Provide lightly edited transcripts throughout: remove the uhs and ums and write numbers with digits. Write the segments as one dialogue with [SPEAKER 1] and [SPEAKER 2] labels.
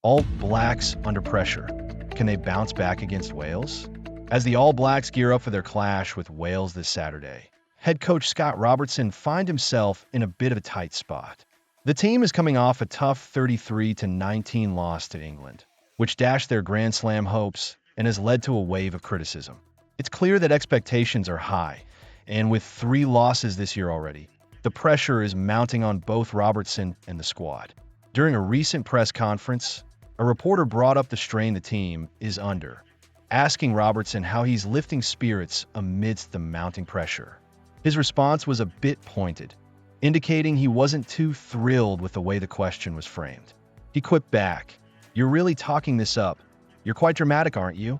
[SPEAKER 1] All Blacks under pressure. Can they bounce back against Wales? As the All Blacks gear up for their clash with Wales this Saturday, head coach Scott Robertson finds himself in a bit of a tight spot. The team is coming off a tough 33-19 loss to England, which dashed their Grand Slam hopes and has led to a wave of criticism. It's clear that expectations are high, and with 3 losses this year already, the pressure is mounting on both Robertson and the squad. During a recent press conference, a reporter brought up the strain the team is under, asking Robertson how he's lifting spirits amidst the mounting pressure. His response was a bit pointed, indicating he wasn't too thrilled with the way the question was framed. He quipped back, "You're really talking this up. You're quite dramatic, aren't you?"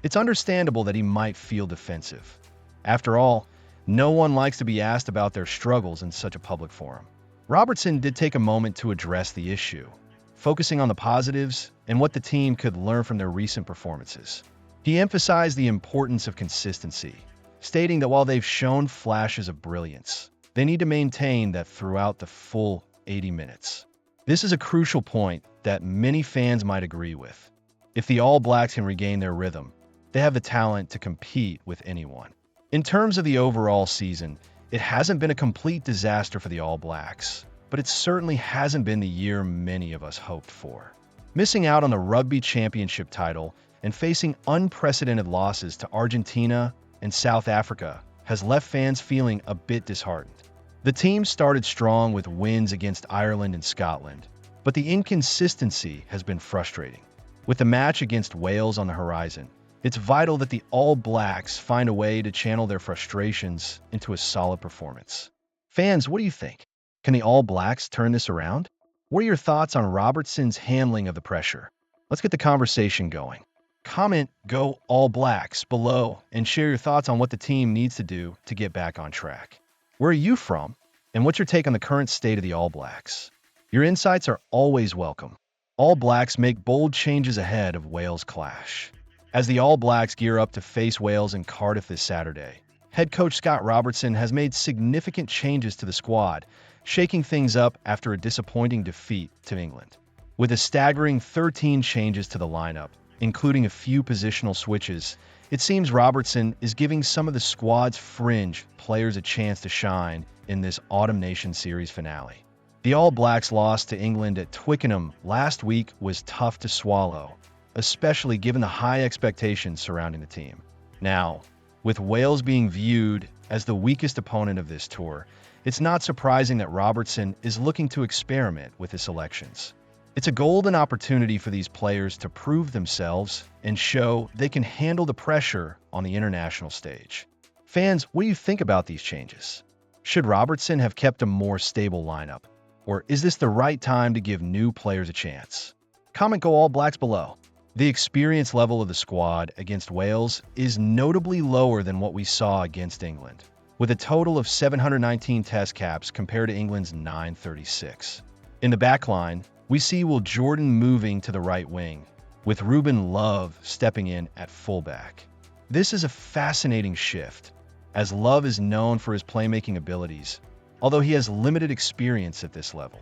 [SPEAKER 1] It's understandable that he might feel defensive. After all, no one likes to be asked about their struggles in such a public forum. Robertson did take a moment to address the issue, focusing on the positives and what the team could learn from their recent performances. He emphasized the importance of consistency, stating that while they've shown flashes of brilliance, they need to maintain that throughout the full 80 minutes. This is a crucial point that many fans might agree with. If the All Blacks can regain their rhythm, they have the talent to compete with anyone. In terms of the overall season, it hasn't been a complete disaster for the All Blacks, but it certainly hasn't been the year many of us hoped for. Missing out on the Rugby Championship title and facing unprecedented losses to Argentina and South Africa has left fans feeling a bit disheartened. The team started strong with wins against Ireland and Scotland, but the inconsistency has been frustrating. With the match against Wales on the horizon, it's vital that the All Blacks find a way to channel their frustrations into a solid performance. Fans, what do you think? Can the All Blacks turn this around? What are your thoughts on Robertson's handling of the pressure? Let's get the conversation going. Comment "Go All Blacks" below and share your thoughts on what the team needs to do to get back on track. Where are you from? And what's your take on the current state of the All Blacks? Your insights are always welcome. All Blacks make bold changes ahead of Wales' clash. As the All Blacks gear up to face Wales in Cardiff this Saturday, head coach Scott Robertson has made significant changes to the squad, shaking things up after a disappointing defeat to England. With a staggering 13 changes to the lineup, including a few positional switches, it seems Robertson is giving some of the squad's fringe players a chance to shine in this Autumn Nation Series finale. The All Blacks' loss to England at Twickenham last week was tough to swallow, especially given the high expectations surrounding the team. Now, with Wales being viewed as the weakest opponent of this tour, it's not surprising that Robertson is looking to experiment with his selections. It's a golden opportunity for these players to prove themselves and show they can handle the pressure on the international stage. Fans, what do you think about these changes? Should Robertson have kept a more stable lineup? Or is this the right time to give new players a chance? Comment "Go All Blacks" below. The experience level of the squad against Wales is notably lower than what we saw against England, with a total of 719 test caps compared to England's 936. In the backline, we see Will Jordan moving to the right wing, with Ruben Love stepping in at fullback. This is a fascinating shift, as Love is known for his playmaking abilities, although he has limited experience at this level.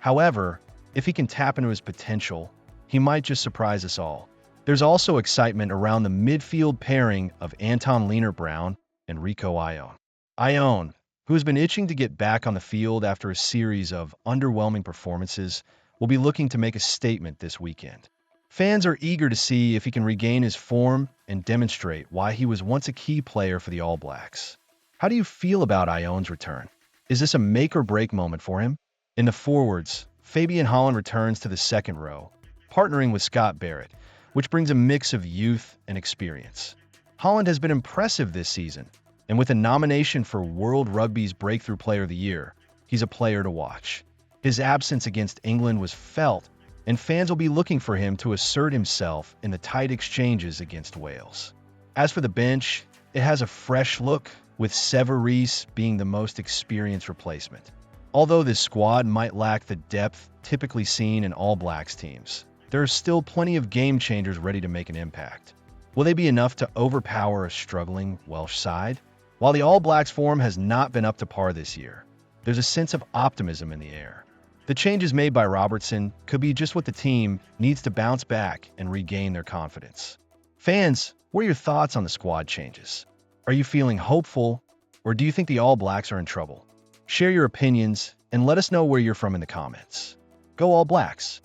[SPEAKER 1] However, if he can tap into his potential, he might just surprise us all. There's also excitement around the midfield pairing of Anton Lienert-Brown and Rico Ione. Ione, who has been itching to get back on the field after a series of underwhelming performances, will be looking to make a statement this weekend. Fans are eager to see if he can regain his form and demonstrate why he was once a key player for the All Blacks. How do you feel about Ione's return? Is this a make-or-break moment for him? In the forwards, Fabian Holland returns to the second row, partnering with Scott Barrett, which brings a mix of youth and experience. Holland has been impressive this season, and with a nomination for World Rugby's Breakthrough Player of the Year, he's a player to watch. His absence against England was felt, and fans will be looking for him to assert himself in the tight exchanges against Wales. As for the bench, it has a fresh look, with Sever Reece being the most experienced replacement. Although this squad might lack the depth typically seen in All Blacks teams, there are still plenty of game changers ready to make an impact. Will they be enough to overpower a struggling Welsh side? While the All Blacks form has not been up to par this year, there's a sense of optimism in the air. The changes made by Robertson could be just what the team needs to bounce back and regain their confidence. Fans, what are your thoughts on the squad changes? Are you feeling hopeful, or do you think the All Blacks are in trouble? Share your opinions and let us know where you're from in the comments. Go All Blacks!